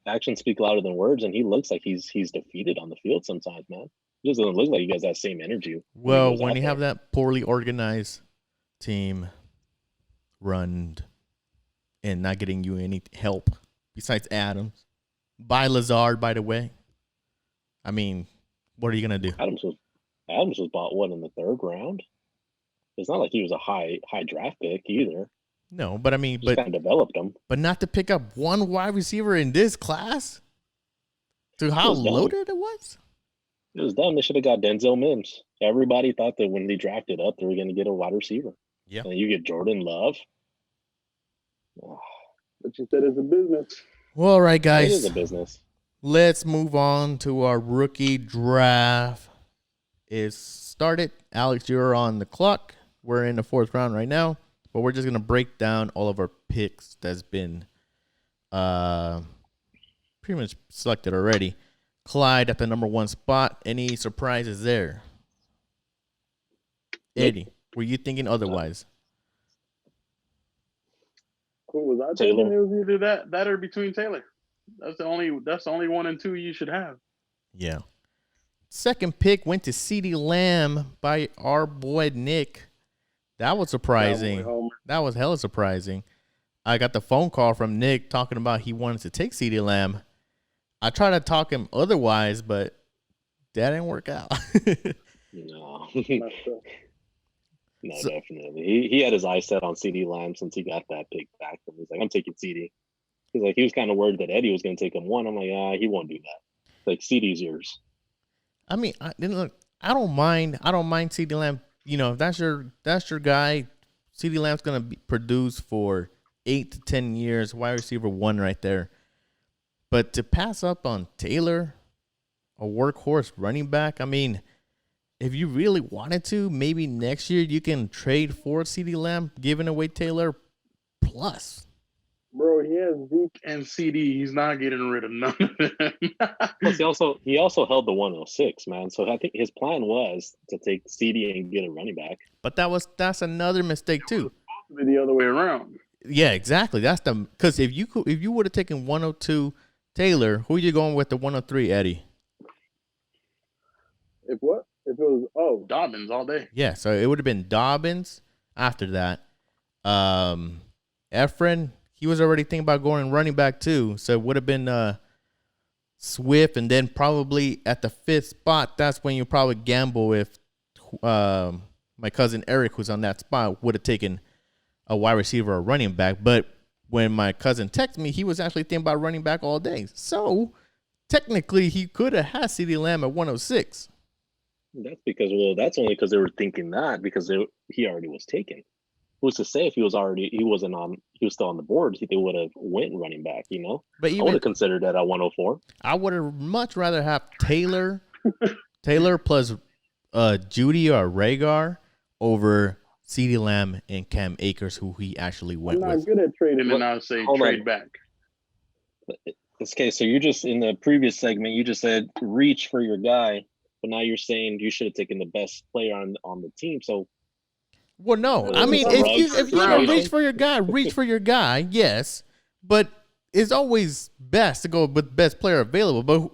Actions speak louder than words, and he looks like he's defeated on the field sometimes, man. It doesn't look like he has that same energy. Well, when you have that poorly organized team run and not getting you any help besides Adams, by Lazard, by the way. I mean, what are you gonna do? Adams was bought in the 3rd round. It's not like he was a high draft pick either. No, but I mean, just kind of developed him. But not to pick up one wide receiver in this class. To how loaded it was. It was dumb. They should have got Denzel Mims. Everybody thought that when they drafted up, they were going to get a wide receiver. Yeah. And you get Jordan Love. But you said it's a business. Well, all right, guys. It is a business. Let's move on to our rookie draft. It's started. Alex, you're on the clock. We're in the 4th round right now. but we're just gonna break down all of our picks that's been pretty much selected already. Clyde at the number 1 spot. Any surprises there? Eddie, were you thinking otherwise? Who was I thinking? It was either that or between Taylor. That's the only 1 and 2 you should have. Yeah. Second pick went to CeeDee Lamb by our boy Nick. That was surprising. That was hella surprising. I got the phone call from Nick talking about he wanted to take CeeDee Lamb. I tried to talk him otherwise, but that didn't work out. No. No, definitely. He had his eyes set on CeeDee Lamb since he got that pick back. And he's like, I'm taking CeeDee. He's like, he was kind of worried that Eddie was going to take him 1. I'm like, he won't do that. Like, CeeDee's yours. I mean, I don't mind CeeDee Lamb. You know, if that's your guy, CeeDee Lamb's gonna produce for 8 to 10 years. Wide receiver 1 right there. But to pass up on Taylor, a workhorse running back, I mean, if you really wanted to, maybe next year you can trade for CeeDee Lamb, giving away Taylor plus. Bro, he has Zeke and CD. He's not getting rid of none of them. Plus, he also held the 106, man. So I think his plan was to take CD and get a running back. But that's another mistake too. The other way around. Yeah, exactly. That's because if you would have taken 102 Taylor, who are you going with the 103, Eddie? If what? If it was Dobbins all day. Yeah, so it would have been Dobbins after that. Efren, he was already thinking about going running back too. So it would have been Swift, and then probably at the 5th spot, that's when you probably gamble if my cousin Eric, who's on that spot, would have taken a wide receiver or running back. But when my cousin texted me, he was actually thinking about running back all day. So technically, he could have had CeeDee Lamb at 106. That's only because they were thinking that because he already was taken. Who's to say if he was still on the board, they would have went running back, you know? But I would have considered that at 104. I would have much rather have Taylor plus Judy or Rhaegar over CeeDee Lamb and Cam Akers, who he actually went with. I'm not good at trading and I'll say trade back. Okay, so you just, in the previous segment, you just said reach for your guy, but now you're saying you should have taken the best player on the team. So, well, no, I mean, if you gonna reach for your guy, yes, but it's always best to go with best player available. But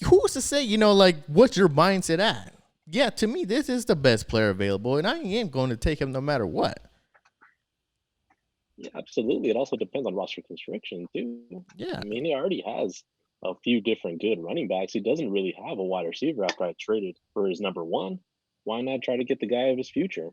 who's to say, you know, like, what's your mindset at? Yeah, to me, this is the best player available, and I am going to take him no matter what. Yeah, absolutely. It also depends on roster construction too. Yeah, I mean, he already has a few different good running backs. He doesn't really have a wide receiver after I traded for his number 1. Why not try to get the guy of his future?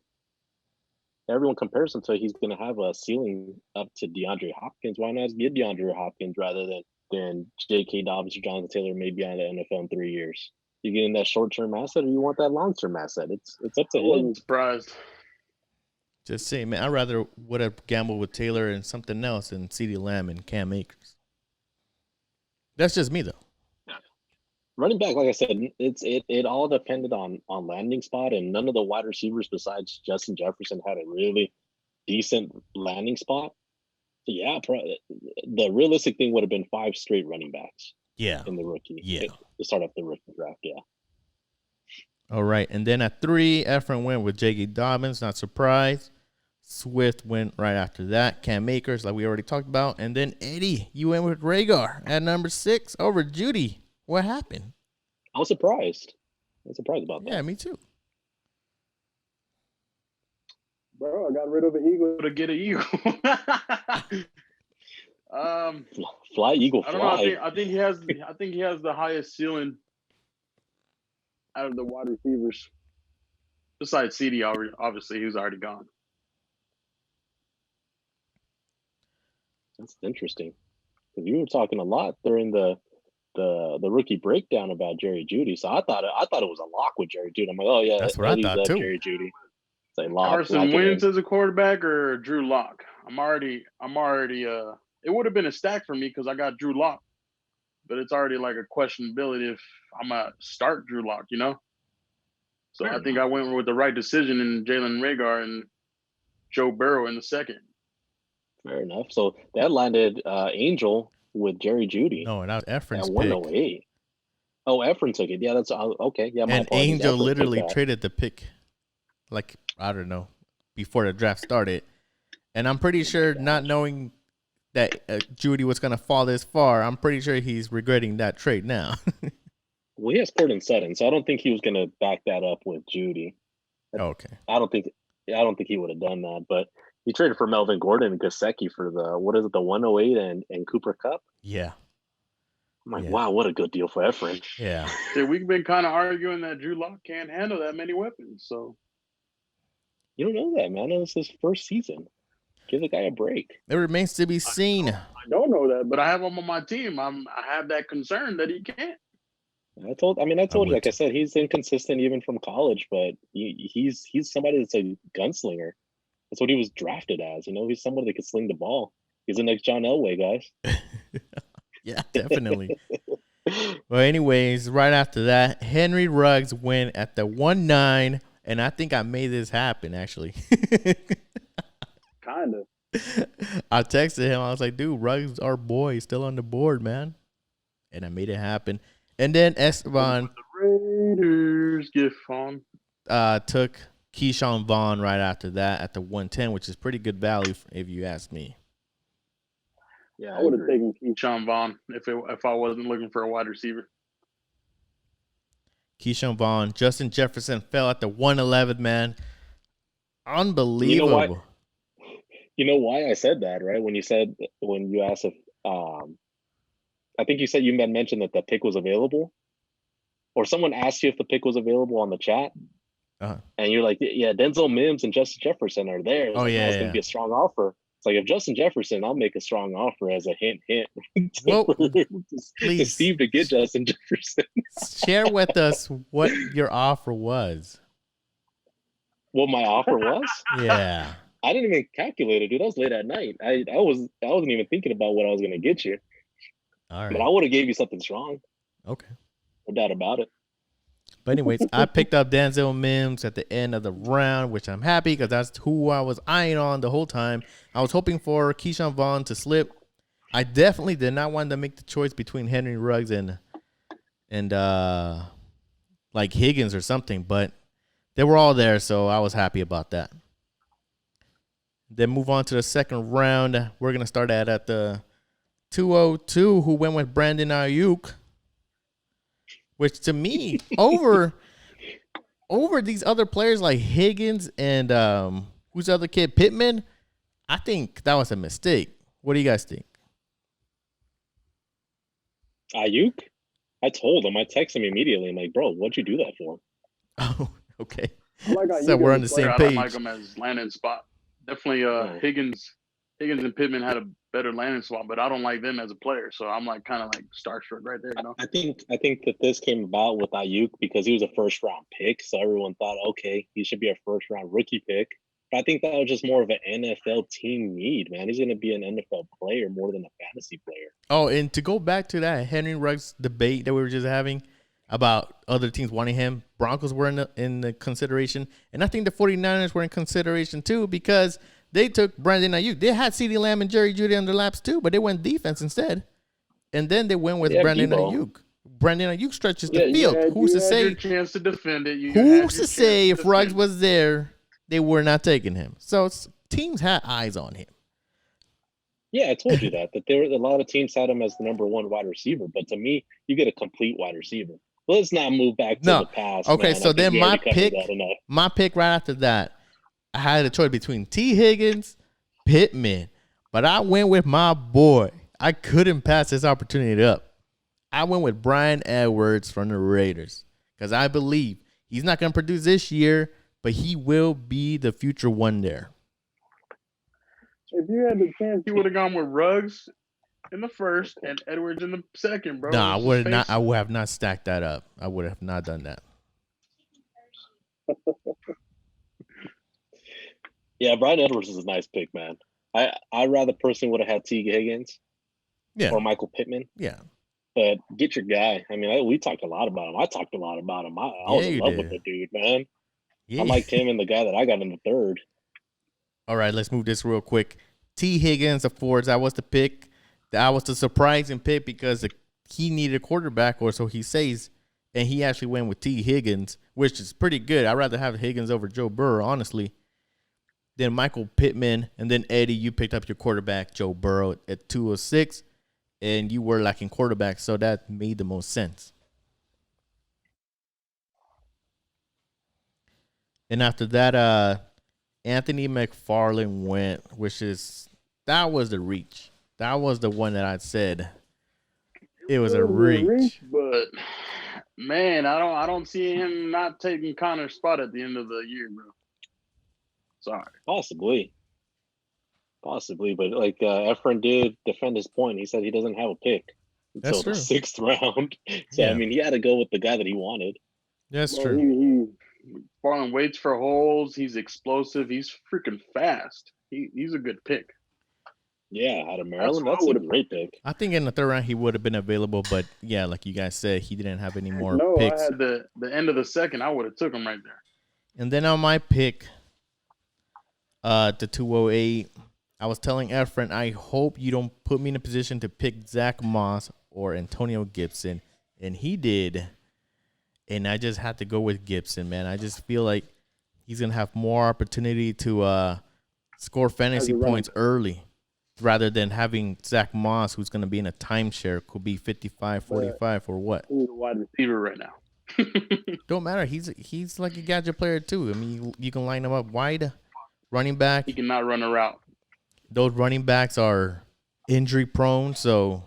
Everyone compares him to he's going to have a ceiling up to DeAndre Hopkins. Why not get DeAndre Hopkins rather than J.K. Dobbins or Jonathan Taylor maybe on the NFL in 3 years? You getting that short-term asset or you want that long-term asset? It's up to him. I'm surprised. Just saying, man, I rather would have gambled with Taylor and something else than CeeDee Lamb and Cam Akers. That's just me, though. Running back, like I said, it all depended on landing spot, and none of the wide receivers besides Justin Jefferson had a really decent landing spot. So yeah, the realistic thing would have been 5 straight running backs. Yeah, in the rookie. Yeah, to start off the rookie draft. Yeah. All right, and then at 3, Efren went with J.K. Dobbins. Not surprised. Swift went right after that. Cam Akers, like we already talked about, and then Eddie, you went with Rhaegar at number 6 over Judy. What happened? I was surprised. About that. Yeah, me too. Bro, I got rid of an eagle to get an eagle. Fly, eagle, fly. I don't know. I think he has the highest ceiling out of the wide receivers. Besides CD, obviously, he's already gone. That's interesting. Because you were talking a lot during the rookie breakdown about Jerry Jeudy. So I thought it was a lock with Jerry Jeudy. I'm like, oh yeah, that's what I thought too. Jerry Jeudy. Say lock. Carson Wentz as a quarterback or Drew Lock? I'm already. It would have been a stack for me because I got Drew Lock, but it's already like a questionability if I'm gonna start Drew Lock, you know. So I think I went with the right decision in Jalen Rhaegar, and Joe Burrow in the second. Fair enough. So that landed Angel with Jerry Jeudy No, that was at Efren's pick. 108. Oh, Efren took it. Yeah, that's okay. Yeah, my And apologies. Angel Efren took literally that. traded the pick, like, I don't know, before the draft started. And I'm pretty sure, not knowing that Jeudy was going to fall this far, I'm pretty sure he's regretting that trade now. Well, he has Cortland Sutton, so I don't think he was going to back that up with Jeudy. Okay. I don't think he would have done that, but he traded for Melvin Gordon and Gesicki for the 108 and Cooper Kupp. Yeah. I'm like, Yeah. wow, what a good deal for Efren. Yeah. See, we've been kind of arguing that Drew Lock can't handle that many weapons. So You don't know that, man. It was his first season. Give the guy a break. It remains to be seen. I don't know that, but I have him on my team. I have that concern that he can't. I told you, like I said, he's inconsistent even from college, but he's somebody that's a gunslinger. That's what he was drafted as. You know, he's somebody that can sling the ball. He's the next John Elway, guys. Yeah, definitely. Well, anyways, right after that, Henry Ruggs went at the 1-9, and I think I made this happen, actually. Kind of. I texted him. I was like, dude, Ruggs, our boy, is still on the board, man. And I made it happen. And then Esteban The Raiders get on. took Keyshawn Vaughn right after that at the 110, which is pretty good value if you ask me. Yeah, I would have taken Keyshawn Vaughn if I wasn't looking for a wide receiver. Keyshawn Vaughn, Justin Jefferson fell at the 111, man. Unbelievable. You know why I said that, right? When you asked if I think you said you had mentioned that the pick was available, or someone asked you if the pick was available on the chat, and you're like, "Yeah, Denzel Mims and Justin Jefferson are there." Oh yeah, it's gonna be a strong offer. It's like, if Justin Jefferson, I'll make a strong offer as a hint Well, to Steve to get Justin Jefferson. Share with us what your offer was. What my offer was? Yeah. I didn't even calculate it, dude. That was late at night. I wasn't even thinking about what I was gonna get you. All right. But I would have gave you something strong. Okay. No doubt about it. But anyways, I picked up Denzel Mims at the end of the round, which I'm happy because that's who I was eyeing on the whole time. I was hoping for Keyshawn Vaughn to slip. I definitely did not want to make the choice between Henry Ruggs and like Higgins or something, but they were all there, so I was happy about that. Then move on to the second round. We're going to start at the 202, who went with Brandon Ayuk, which to me, over these other players like Higgins and who's the other kid, Pittman, I think that was a mistake. What do you guys think? Ayuk? I told him. I texted him immediately. I'm like, bro, what'd you do that for? Oh, okay. I like Ayuk So we're as on a the player. same I don't page. like him as landing spot. Definitely Higgins and Pittman had a better landing spot, but I don't like them as a player. So I'm like kind of like starstruck right there, you know. I think that this came about with Ayuk because he was a first round pick. So everyone thought, okay, he should be a first round rookie pick. But I think that was just more of an NFL team need, man. He's going to be an NFL player more than a fantasy player. Oh, and to go back to that Henry Ruggs debate that we were just having about other teams wanting him, Broncos were in the consideration. And I think the 49ers were in consideration too because they took Brandon Ayuk. They had CeeDee Lamb and Jerry Jeudy on their laps too, but they went defense instead. And then they went with Brandon Ayuk. Brandon Ayuk stretches the field. Who's to say? Chance to defend it. Who's to say if Ruggs was there, they were not taking him? So teams had eyes on him. Yeah, I told you that there were a lot of teams had him as the number one wide receiver. But to me, you get a complete wide receiver. Let's not move back to the past. Okay, man. so then my pick right after that, I had a choice between T. Higgins, Pittman, but I went with my boy. I couldn't pass this opportunity up. I went with Bryan Edwards from the Raiders because I believe he's not going to produce this year, but he will be the future one there. If you had the chance, you would have gone with Ruggs in the first and Edwards in the second, bro. No, I would not. I would have not stacked that up. I would have not done that. Yeah, Bryan Edwards is a nice pick, man. I rather personally would have had T. Higgins, or Michael Pittman. Yeah, but get your guy. I mean, we talked a lot about him. I talked a lot about him. I was in love with the dude, man. Yeah. I liked him and the guy that I got in the third. All right, let's move this real quick. T. Higgins, of course, that was the pick. That was the surprising pick because he needed a quarterback, or so he says, and he actually went with T. Higgins, which is pretty good. I'd rather have Higgins over Joe Burrow, honestly. Then Michael Pittman, and then Eddie, you picked up your quarterback, Joe Burrow, at 206, and you were lacking quarterback, so that made the most sense. And after that, Anthony McFarland went, that was the reach. That was the one that I said it was a reach. But man, I don't see him not taking Connor's spot at the end of the year, bro. Sorry. Possibly, but like Efren did defend his point. He said he doesn't have a pick until the 6th round. So yeah. I mean, he had to go with the guy that he wanted. That's true. Farland waits for holes. He's explosive. He's freaking fast. He's a good pick. Yeah, out of Maryland, that's a great pick. I think in the 3rd round he would have been available, but yeah, like you guys said, he didn't have any more picks. I had the end of the 2nd. I would have took him right there. And then on my pick, the 208, I was telling Efren, I hope you don't put me in a position to pick Zach Moss or Antonio Gibson, and he did. And I just had to go with Gibson, man. I just feel like he's gonna have more opportunity to score fantasy points early, rather than having Zach Moss, who's going to be in a timeshare, could be 55, 45, or what? He's a wide receiver right now. Don't matter. He's like a gadget player, too. I mean, you can line him up wide, running back. He cannot run a route. Those running backs are injury-prone, so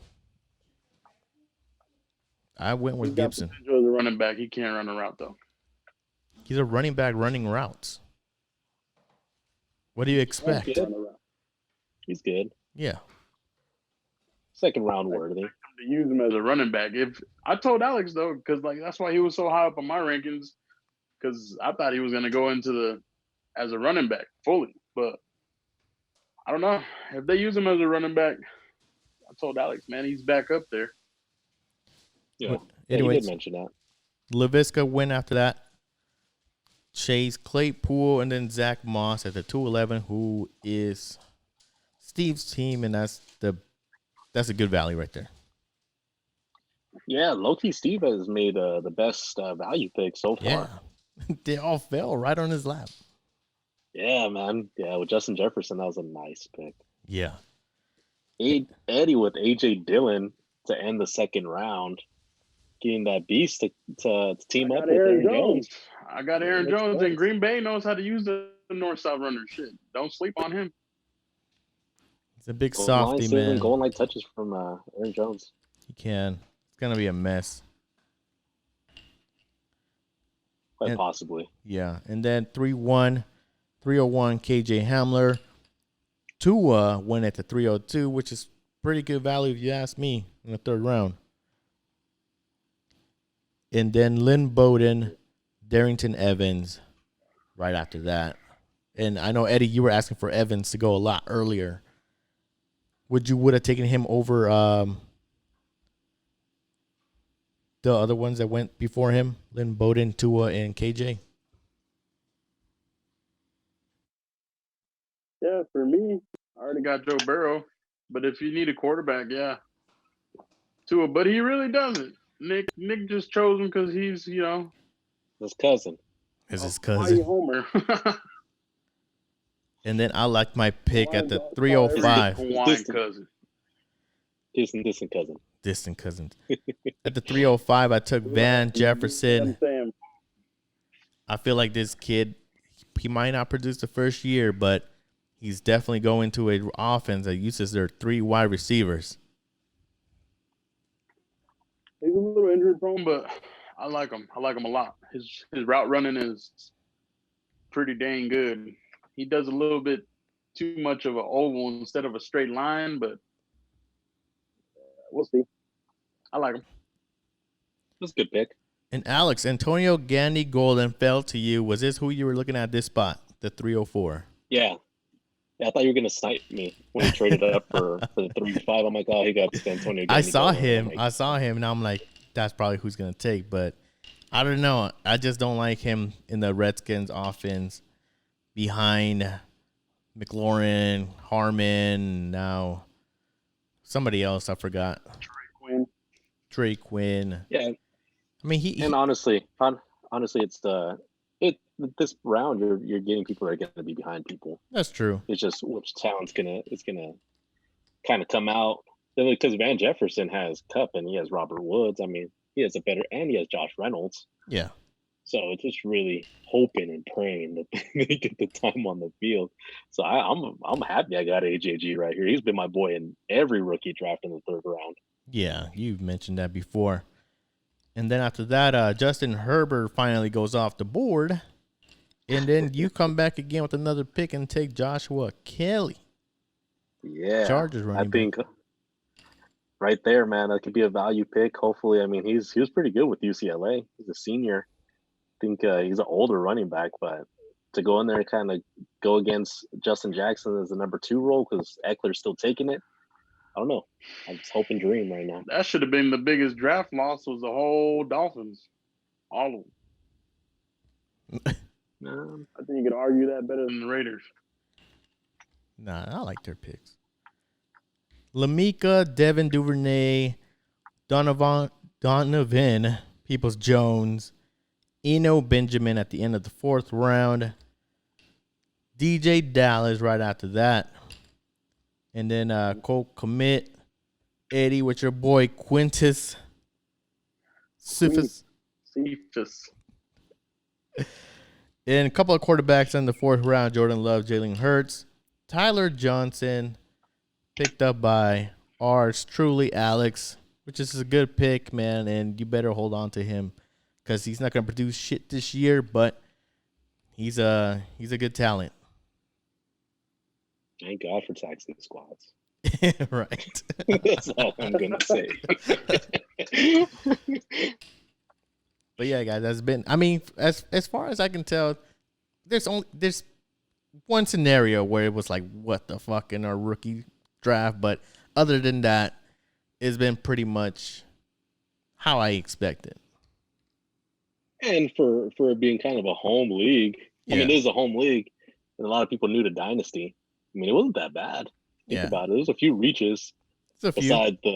I went with Gibson. He's a running back. He can't run a route, though. He's a running back running routes. What do you expect? He's good. Yeah. 2nd round worthy. To use him as a running back. If I told Alex though, because like that's why he was so high up on my rankings, because I thought he was going to go into as a running back fully, but I don't know if they use him as a running back. I told Alex, man, he's back up there. Yeah. Anyways, he did mention that. LaVisca went after that. Chase Claypool and then Zach Moss at the 211, who is Steve's team, and that's a good value right there. Yeah, low-key Steve has made the best value pick so far. Yeah. They all fell right on his lap. Yeah, man. Yeah, with Justin Jefferson, that was a nice pick. Yeah. Eddie with A.J. Dillon to end the 2nd round, getting that beast to team up with Aaron Jones. I got Aaron Jones, and Green Bay knows how to use the north-south runner. Shit, don't sleep on him. He's a big softy, man. Goal line touches from Aaron Jones. He can. It's going to be a mess. Quite possibly. Yeah. And then 301 KJ Hamler. Tua went at the 302, which is pretty good value if you ask me, in the 3rd round. And then Lynn Bowden, Darrington Evans right after that. And I know, Eddie, you were asking for Evans to go a lot earlier. Would have taken him over the other ones that went before him? Lynn Bowden, Tua, and KJ? Yeah, for me, I already got Joe Burrow. But if you need a quarterback, yeah, Tua. But he really doesn't. Nick just chose him because he's, his cousin. Is his cousin. Homer. And then I like my pick at the 305. Distant cousin. At the 305, I took Van Jefferson. I feel like this kid, he might not produce the first year, but he's definitely going to an offense that uses their 3 wide receivers. He's a little injury prone, but I like him. I like him a lot. His route running is pretty dang good. He does a little bit too much of an oval instead of a straight line, but we'll see. I like him. That's a good pick. And Alex, Antonio Gandy Golden fell to you. Was this who you were looking at this spot, the 304? Yeah. I thought you were going to snipe me when he traded up for the 3-5. I'm like, oh, he got Antonio Gandy. I saw him, and I'm like, that's probably who's going to take. But I don't know. I just don't like him in the Redskins offense behind McLaurin, Harmon, now somebody else I forgot. Trey Quinn. Yeah. I mean, and honestly, it's this round you're getting people that are going to be behind people. That's true. It's just which talent's gonna kind of come out because Van Jefferson has Kupp and he has Robert Woods. I mean, he has he has Josh Reynolds. Yeah. So it's just really hoping and praying that they get the time on the field. So I'm happy I got AJG right here. He's been my boy in every rookie draft in the third round. Yeah, you've mentioned that before. And then after that, Justin Herbert finally goes off the board. And then you come back again with another pick and take Joshua Kelly. Yeah. Chargers running I think right there, man, that could be a value pick. Hopefully, I mean, he was pretty good with UCLA. He's a senior. I think he's an older running back, but to go in there and kind of go against Justin Jackson as the number 2 role because Eckler's still taking it, I don't know. I'm just hoping dream right now. That should have been the biggest draft loss was the whole Dolphins. All of them. I think you could argue that better than the Raiders. Nah, I like their picks. Lamika, Devin Duvernay, Donovan, Peoples-Jones, Eno Benjamin at the end of the 4th round, DJ Dallas right after that, and then Cole Kmet, Eddie with your boy Quintus Cephas. And a couple of quarterbacks in the 4th round, Jordan Love, Jalen Hurts, Tyler Johnson, picked up by ours truly, Alex, which is a good pick, man, and you better hold on to him because he's not going to produce shit this year, but he's a good talent. Thank God for taxing squads. Right. That's all I'm going to say. But yeah, guys, that's been. I mean, as far as I can tell, there's one scenario where it was like, what the fuck in our rookie draft, but other than that, it's been pretty much how I expected. And for it being kind of a home league, I mean, it is a home league, and a lot of people new to Dynasty. I mean, it wasn't that bad. Think about it. There's a few reaches besides the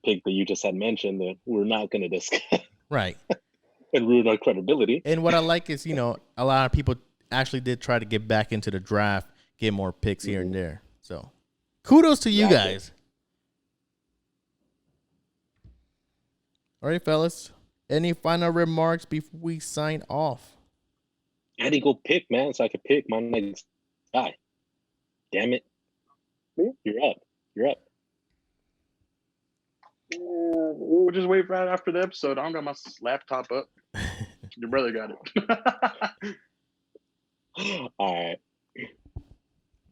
pick that you just had mentioned that we're not going to discuss. Right. And ruin our credibility. And what I like is, a lot of people actually did try to get back into the draft, get more picks here and there. So, kudos to you guys. All right, fellas. Any final remarks before we sign off? I had to go pick, man, so I could pick my next guy. Damn it. You're up. Yeah, we'll just wait right after the episode. I don't got my laptop up. Your brother got it. All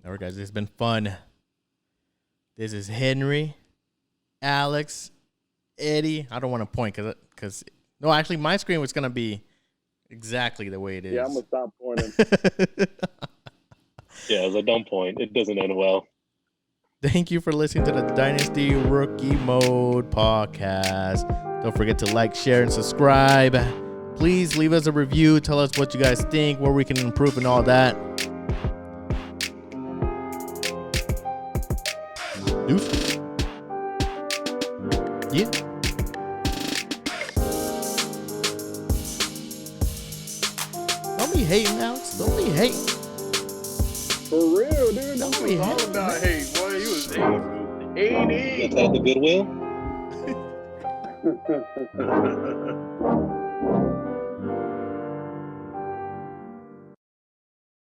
right, guys. It's been fun. This is Henry, Alex, Eddie. I don't want to point because no, actually, my screen was gonna be exactly the way it is. Yeah, I'm gonna stop pointing. Yeah, as a dumb point, it doesn't end well. Thank you for listening to the Dynasty Rookie Mode podcast. Don't forget to like, share, and subscribe. Please leave us a review. Tell us what you guys think, where we can improve, and all that. Deuce. Yeah. Don't be hating, Alex. Don't be hating. For real, dude. Don't be all hating. about hate, boy. He was 80. That's at the Goodwill.